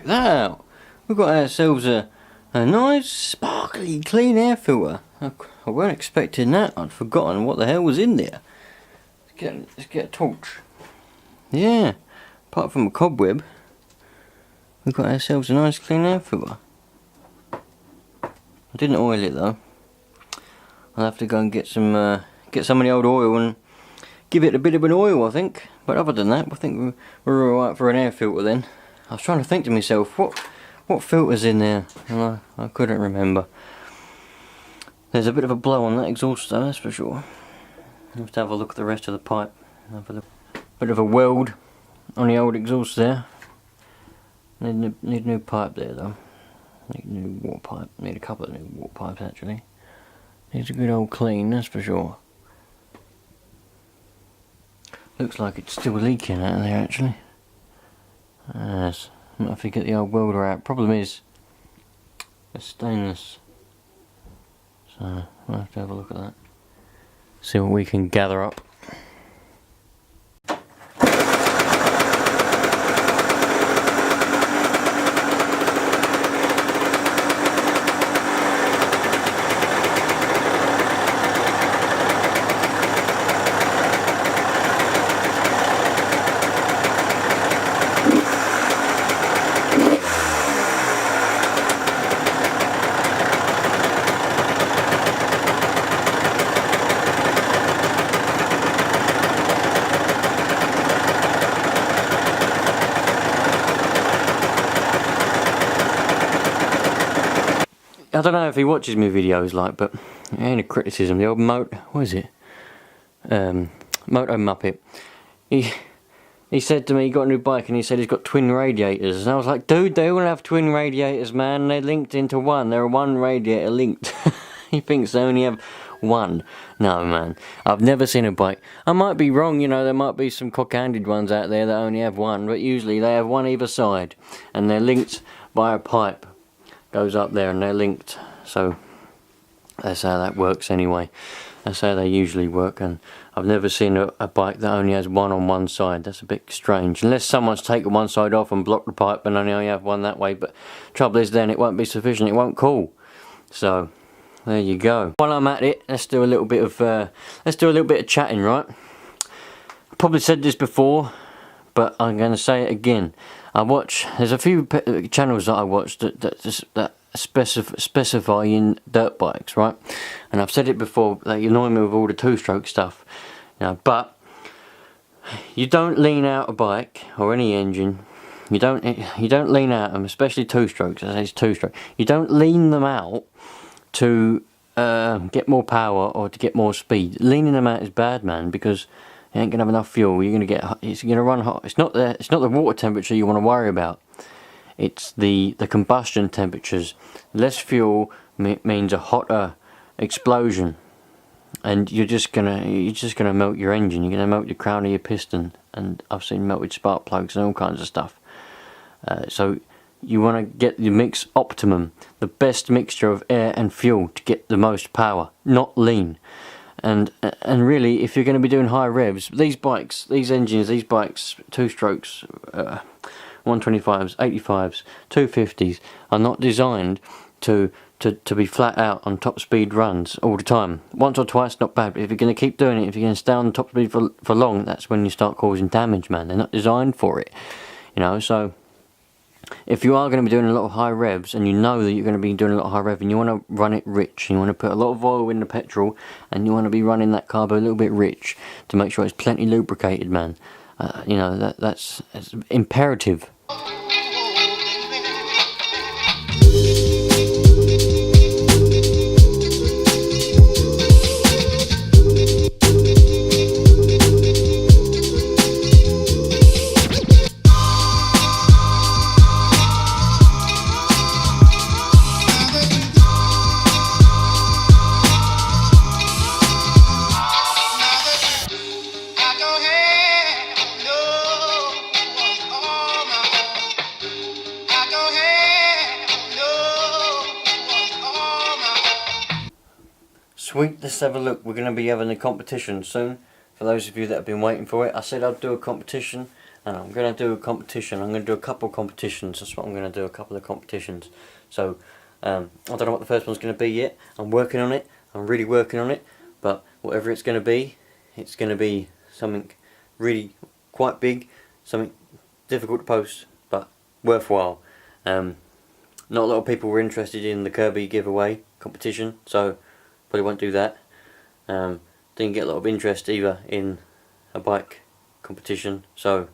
that out. We've got ourselves a nice, sparkly, clean air filter. I weren't expecting that. I'd forgotten what the hell was in there. Let's get a torch. Yeah, apart from a cobweb, we've got ourselves a nice clean air filter. I didn't oil it though. I'll have to go and get some of the old oil and give it a bit of an oil, I think. But other than that, I think we're alright for an air filter then. I was trying to think to myself, what filter's in there? And I couldn't remember. There's a bit of a blow on that exhaust though, that's for sure. I'll have to have a look at the rest of the pipe. Have a bit of a weld on the old exhaust there. Need a new pipe there though. Need a new water pipe. Need a couple of new water pipes actually. Needs a good old clean, that's for sure. Looks like it's still leaking out of there actually. Yes. Might have to get the old welder out. Problem is, it's stainless. So we'll have to have a look at that. See what we can gather up. I don't know if he watches my videos, like, but it ain't a criticism. The old what is it? Moto Muppet. He said to me he got a new bike and he said he's got twin radiators, and I was like, dude, they all have twin radiators, man. They're linked into one. They're one radiator linked. He thinks they only have one. No, man. I've never seen a bike. I might be wrong, you know. There might be some cock-handed ones out there that only have one, but usually they have one either side, and they're linked by a pipe. Goes up there and they're linked, so that's how that works anyway. That's how they usually work, and I've never seen a bike that only has one on one side. That's a bit strange, unless someone's taken one side off and blocked the pipe and only have one that way, but trouble is then it won't be sufficient, it won't cool. So there you go. While I'm at it, let's do a little bit of chatting, right? I probably said this before, but I'm going to say it again. There's a few channels that I watch that specify in dirt bikes, right? And I've said it before, they annoy me with all the two-stroke stuff, you know, but you don't lean out a bike or any engine. You don't lean out them, especially two-strokes. I say it's two-stroke. You don't lean them out to get more power or to get more speed. Leaning them out is bad, man, because you ain't gonna have enough fuel. It's gonna run hot. It's not the water temperature you want to worry about. It's the combustion temperatures. Less fuel means a hotter explosion, and you're just gonna melt your engine. You're gonna melt the crown of your piston, and I've seen melted spark plugs and all kinds of stuff. So you want to get the mix optimum, the best mixture of air and fuel to get the most power, not lean. And really, if you're going to be doing high revs, these bikes, these engines, these bikes, two strokes, 125s, 85s, 250s, are not designed to be flat out on top speed runs all the time. Once or twice, not bad, but if you're going to keep doing it, if you're going to stay on top speed for long, that's when you start causing damage, man. They're not designed for it, you know. So if you are going to be doing a lot of high revs, and you know that you're going to be doing a lot of high rev, and you want to run it rich, you want to put a lot of oil in the petrol, and you want to be running that carb a little bit rich to make sure it's plenty lubricated, man. You know, that's imperative. Sweet, let's have a look. We're going to be having a competition soon. For those of you that have been waiting for it, I said I'd do a competition and I'm going to do a competition. I'm going to do a couple of competitions. That's what I'm going to do, a couple of competitions. So I don't know what the first one's going to be yet. I'm working on it. I'm really working on it. But whatever it's going to be something really quite big, something difficult to post, but worthwhile. Not a lot of people were interested in the Kirby giveaway competition, so probably won't do that. Didn't get a lot of interest either in a bike competition, so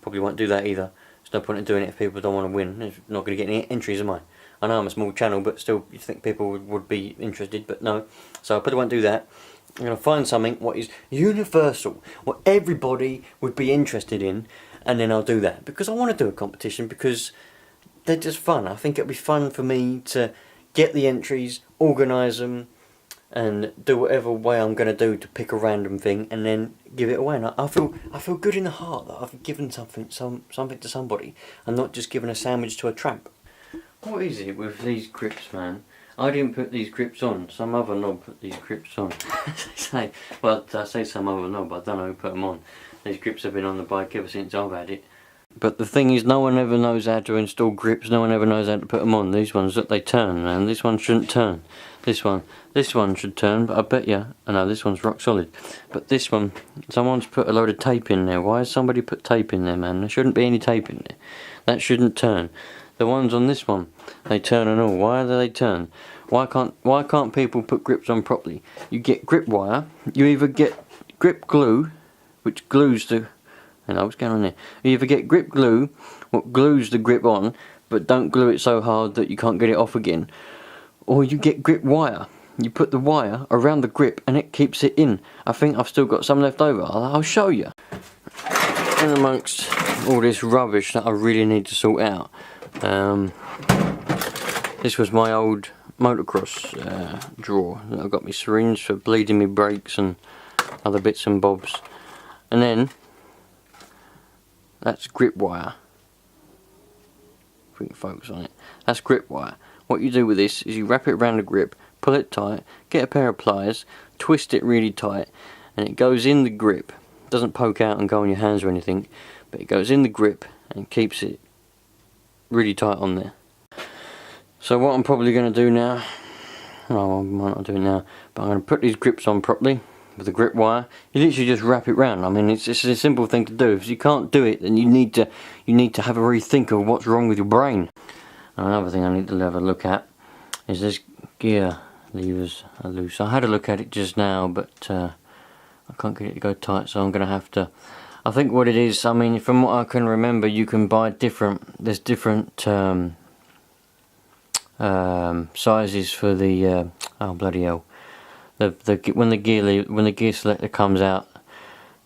probably won't do that either. There's no point in doing it if people don't want to win. It's not going to get any entries, am I? I know I'm a small channel, but still, you think people would be interested, but no. So I probably won't do that. I'm going to find something what is universal, what everybody would be interested in, and then I'll do that. Because I want to do a competition, because they're just fun. I think it'll be fun for me to get the entries, organise them, and do whatever way I'm going to do to pick a random thing and then give it away. And I feel good in the heart that I've given something to somebody and not just given a sandwich to a tramp. What is it with these grips, man? I didn't put these grips on. Some other knob put these grips on. Well, I say some other knob, I don't know who put them on. These grips have been on the bike ever since I've had it. But the thing is, no one ever knows how to install grips. No one ever knows how to put them on. These ones, look, they turn, man. This one shouldn't turn. This one should turn, but I bet you, I know this one's rock solid. But this one, someone's put a load of tape in there. Why has somebody put tape in there, man? There shouldn't be any tape in there. That shouldn't turn. The ones on this one, they turn and all. Why do they turn? Why can't people put grips on properly? You get grip wire. You either get grip glue, which glues the. I know what's going on there. You either get grip glue, what glues the grip on, but don't glue it so hard that you can't get it off again. Or you get grip wire. You put the wire around the grip and it keeps it in. I think I've still got some left over. I'll show you. And amongst all this rubbish that I really need to sort out, this was my old motocross drawer. I've got my syringe for bleeding my brakes and other bits and bobs. And then that's grip wire. If we can focus on it. That's grip wire. What you do with this is you wrap it around the grip, pull it tight, get a pair of pliers, twist it really tight, and it goes in the grip. It doesn't poke out and go on your hands or anything, but it goes in the grip and keeps it really tight on there. So what I'm probably going to do now, well, I might not do it now, but I'm going to put these grips on properly with the grip wire. You literally just wrap it round. I mean, it's a simple thing to do. If you can't do it, then you need to have a rethink of what's wrong with your brain. Another thing I need to have a look at is this gear levers are loose. I had a look at it just now, but I can't get it to go tight, so I'm going to have to. I think what it is, I mean, from what I can remember, you can buy there's different sizes for the oh bloody hell, when the gear selector comes out,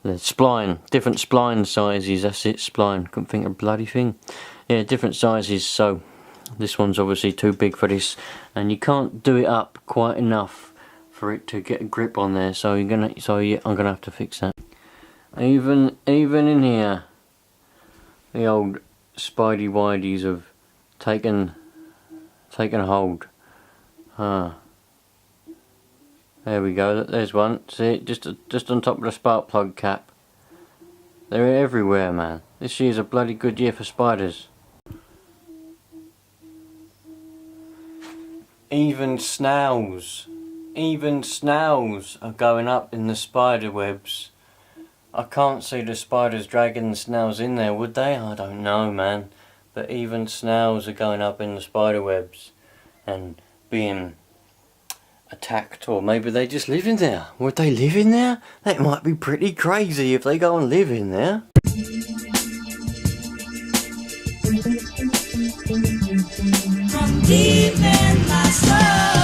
the spline, different spline sizes. That's it, spline. Couldn't think of a bloody thing. Yeah, different sizes. So this one's obviously too big for this, and you can't do it up quite enough for it to get a grip on there. So I'm gonna have to fix that. Even in here, the old Spidey Wideys have taken hold. There we go. There's one. See it just on top of the spark plug cap. They're everywhere, man. This year's a bloody good year for spiders. Even snails are going up in the spider webs. I can't see the spiders dragging the snails in there, would they? I don't know, man. But even snails are going up in the spider webs and being attacked, or maybe they just live in there. Would they live in there? That might be pretty crazy if they go and live in there. From deep in my soul.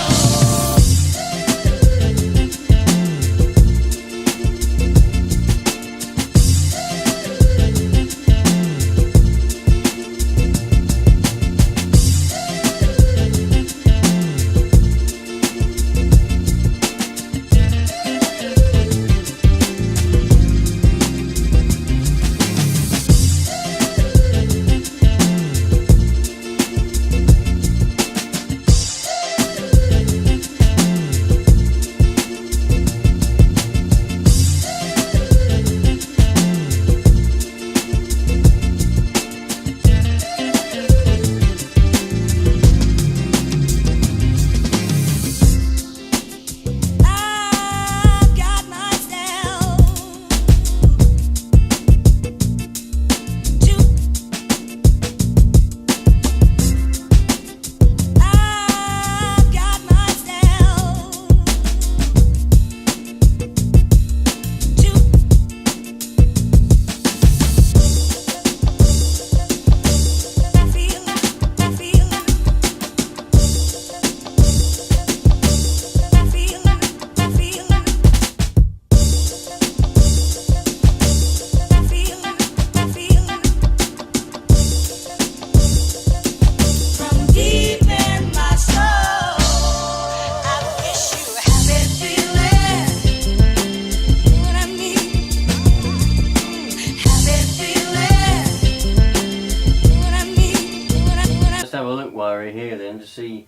let's have a look while we're here then to see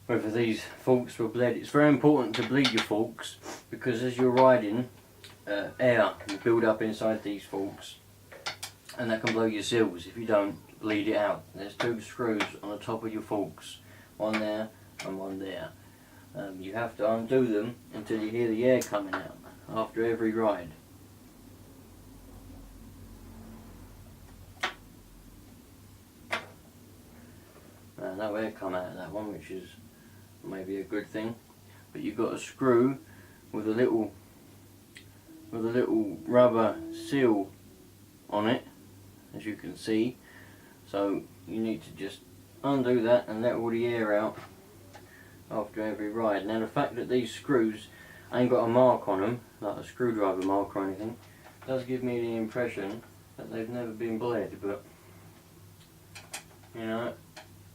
whether these forks were bled. It's very important to bleed your forks because as you're riding, air will build up inside these forks and that can blow your seals if you don't bleed it out. There's 2 screws on the top of your forks, one there and one there. You have to undo them until you hear the air coming out after every ride. No air come out of that one, which is maybe a good thing. But you've got a screw with a little rubber seal on it, as you can see. So you need to just undo that and let all the air out after every ride. Now the fact that these screws ain't got a mark on them, like a screwdriver mark or anything, does give me the impression that they've never been bled, but you know,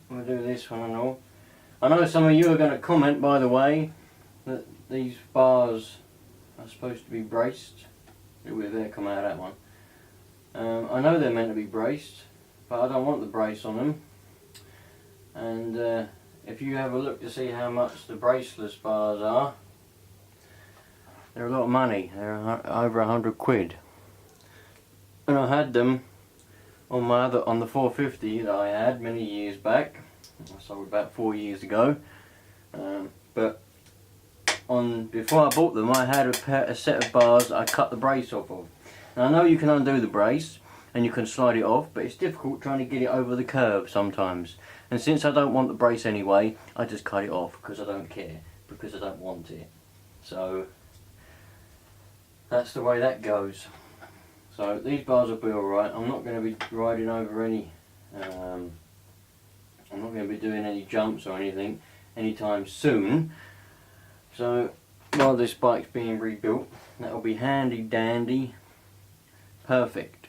we'll do this one and all. I know some of you are going to comment, by the way, that these bars are supposed to be braced. A little bit of air come out of that one. I know they're meant to be braced, but I don't want the brace on them. And if you have a look to see how much the braceless bars are, they're a lot of money. They're over 100 quid. And I had them on on the 450 that I had many years back. I sold about 4 years ago. But before I bought them, I had a set of bars I cut the brace off of. Now I know you can undo the brace and you can slide it off, but it's difficult trying to get it over the curb sometimes. And since I don't want the brace anyway, I just cut it off because I don't care, because I don't want it. So that's the way that goes. So these bars will be alright. I'm not going to be riding over any, I'm not going to be doing any jumps or anything anytime soon. So while this bike's being rebuilt, that'll be handy dandy, perfect.